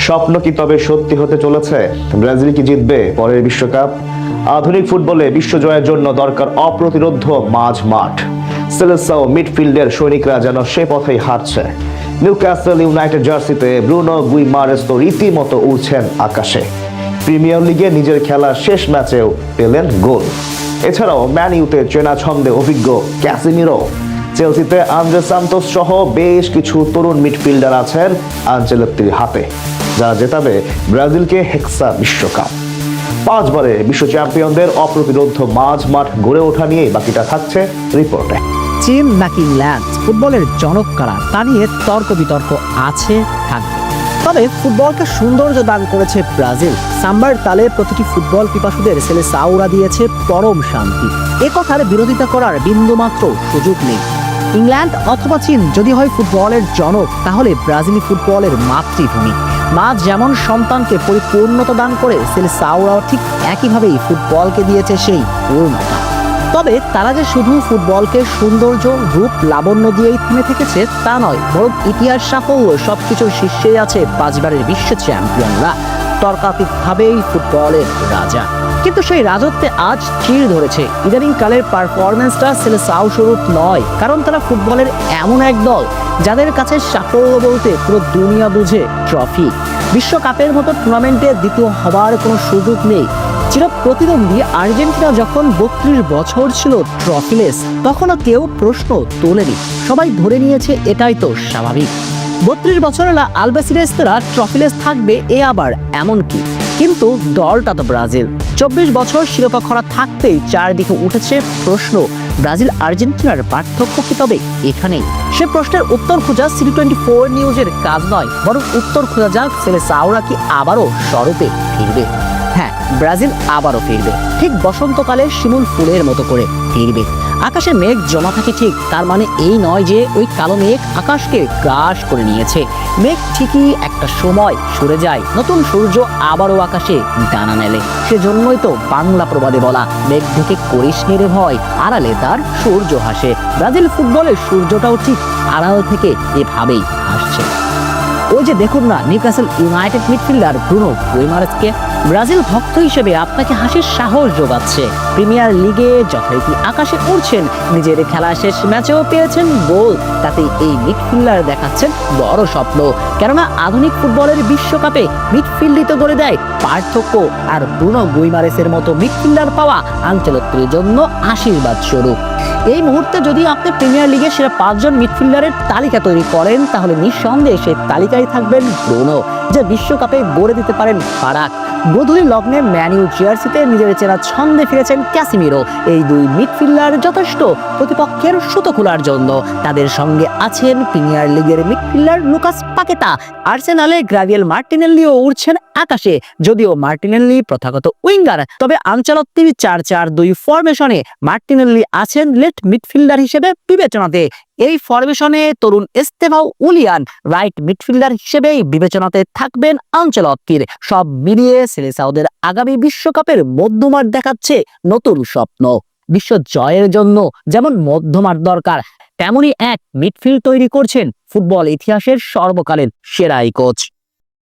স্বপ্ন কি তবে সত্যি হতে চলেছে? ব্রাজিল কি জিতবে পরের বিশ্বকাপ? আধুনিক ফুটবলে বিশ্বজয়ের জন্য দরকার অপ্রতিরোধ্য মাঠ। সেলেসাও মিডফিল্ডের সৈনিকরা যেন সে পথেই হাঁটছে। নিউক্যাসল ইউনাইটেড জার্সিতে ব্রুনো গুইমারেস তো রীতিমতো উড়ছেন আকাশে। প্রিমিয়ার লিগে নিজের খেলার শেষ ম্যাচেও পেলেন গোল। এছাড়াও ম্যান ইউতে চেনা ছন্দে অভিজ্ঞ ক্যাসিমিরো, চেলসিতে আন্দ্রে সান্তোস সহ বেশ কিছু তরুণ মিডফিল্ডার আছেন আনচেলত্তির হাতে, যারা জেতাবে ব্রাজিলকে হেক্সা বিশ্বকাপ। 5 বারে বিশ্ব চ্যাম্পিয়নদের অপ্রতিরোধ্য মাঠ গড়ে ওঠা নিয়ে বাকিটা থাকছে রিপোর্টে। চীন নাকি ইংল্যান্ড, ফুটবলের জনক কারা তা নিয়ে তর্ক বিতর্ক আছে, থাকবে। তবে ফুটবলকে সৌন্দর্য দান করেছে ব্রাজিল। সাম্বার তালে প্রতিটি ফুটবল পিপাসুদের সেলেসাওরা দিয়েছে পরম শান্তি। এ কথার বিরোধিতা করার বিন্দুমাত্র সুযোগ নেই। ইংল্যান্ড অথবা চীন যদি হয় ফুটবলের জনক, তাহলে ব্রাজিলি ফুটবলের মাতৃভূমি। মা যেমন সন্তানকে পরিপূর্ণতা দান করে, সেলেসাওরাও ঠিক একইভাবেই ফুটবলকে দিয়েছে সেই পূর্ণতা। তবে তারা যে শুধু ফুটবলকে সৌন্দর্য, রূপ, লাবণ্য দিয়েই থেমে থেকেছে তা নয়, বরং ইতিহাস সাফল্য সবকিছুর শীর্ষে আছে 5 বারের বিশ্ব চ্যাম্পিয়নরা, তর্কাতীতভাবেই ফুটবলের রাজা। কিন্তু সেই রাজত্বে আজ চির ধরেছে। ইদানিং কালের পারফরমেন্সটা সেলেসাও স্বরূপ নয়, কারণ তারা ফুটবলের এমন এক দল যাদের কাছে সাফল্য বলতে পুরো দুনিয়া বুঝে ট্রফি। বিশ্বকাপের মতো টুর্নামেন্টে দ্বিতীয় হবার কোনো সুযোগ নেই। চির প্রতিদ্বন্দ্বী আর্জেন্টিনা যখন 32 বছর ছিল ট্রফিলেস, তখনও কেউ প্রশ্ন তোলেনি। সবাই ধরে নিয়েছে এটাই তো স্বাভাবিক। 32 বছরের আলবাসিরেস্তারা ট্রফিলেস থাকবে এ আবার এমন কি? কিন্তু দলটা তো ব্রাজিল। 24 বছর শিরোপা খরা থাকতেই চারদিকে উঠেছে প্রশ্ন, ব্রাজিল আর্জেন্টিনার পার্থক্য কি তবে এখানেই? সে প্রশ্নের উত্তর খোঁজা C24 নিউজের কাজ নয়, বরং উত্তর খোঁজা যাক সেলেসাওরা কি আবারও স্বরূপে ফিরবে। হ্যাঁ, ব্রাজিল আবারও ফিরবে, ঠিক বসন্তকালে শিমুল ফুলের মতো করে ফিরবে। আকাশে মেঘ জমা থাকে ঠিক, তার মানে এই নয় যে ওই কালো মেঘ আকাশকে গ্রাস করে নিয়েছে। মেঘ ঠিকই একটা সময় সরে যায়, নতুন সূর্য আবারও আকাশে ডানা মেলে। সেজন্যই তো বাংলা প্রবাদে বলা, মেঘ ঢেকে করিস রে ভয়, আড়ালে তার সূর্য হাসে। ব্রাজিল ফুটবলের সূর্যটাও ঠিক আড়াল থেকে এভাবেই হাসছে। ওই যে দেখুন না, নিউক্যাসল ইউনাইটেড মিডফিল্ডার ব্রুনো গুইমারেসকে। ব্রাজিল ভক্ত হিসেবে আপনাকে হাসির সাহস যোগাচ্ছে। প্রিমিয়ার লিগে যথারীতি আকাশে উড়ছেন, নিজের খেলা শেষ ম্যাচেও পেয়েছেন গোল। তাতে এই মিডফিল্ডার দেখাচ্ছেন বড় স্বপ্ন, কেননা আধুনিক ফুটবলের বিশ্বকাপে মিডফিল্ডই তো গড়ে দেয় পার্থক্য। আর ব্রুনো গুইমারেসের মতো মিডফিল্ডার পাওয়া আনচেলত্তির জন্য আশীর্বাদ স্বরূপ। এই মুহূর্তে যদি আপনি প্রিমিয়ার লিগের সেরা 5 জন মিডফিল্ডারের তালিকা তৈরি করেন, তাহলে নিঃসন্দেহে সেই তালিকায় থাকবেন ব্রুনো, যে বিশ্বকাপে গড়ে দিতে পারেন ফারাক। গোধূলি লগ্নে ম্যান ইউ জার্সিতে নিজের চেনা ছন্দে ফিরেছেন ক্যাসিমিরো। এই 2 মিডফিল্ডার যথেষ্ট প্রতিপক্ষের সুতো খোলার জন্য। তাদের সঙ্গে আছেন প্রিমিয়ার লিগের মিডফিল্ডার লুকাস পাকেতা। আর্সেনালে গ্রাভিয়েল মার্টিনেল্লিও উড়ছেন আকাশে। যদিও মার্টিনেল্লি প্রথাগত উইঙ্গার, তবে আনচেলত্তির 4-4-2 ফরমেশনে মার্টিনেল্লি আছেন লেফট মিডফিল্ডার হিসেবে বিবেচনাতে। এই ফরমেশনে তরুণ এস্তেভাও উলিয়ান রাইট মিডফিল্ডার হিসেবেই বিবেচনাতে থাকবেন আনচেলত্তির। সব মিলিয়ে সেলেসাওদের আগামী বিশ্বকাপের মধ্যমাঠ দেখাচ্ছে নতুন স্বপ্ন। বিশ্ব জয়ের জন্য যেমন মধ্যমাঠ দরকার, তেমনই এক মিডফিল্ড তৈরি করছেন ফুটবল ইতিহাসের সর্বকালের সেরা এই কোচ।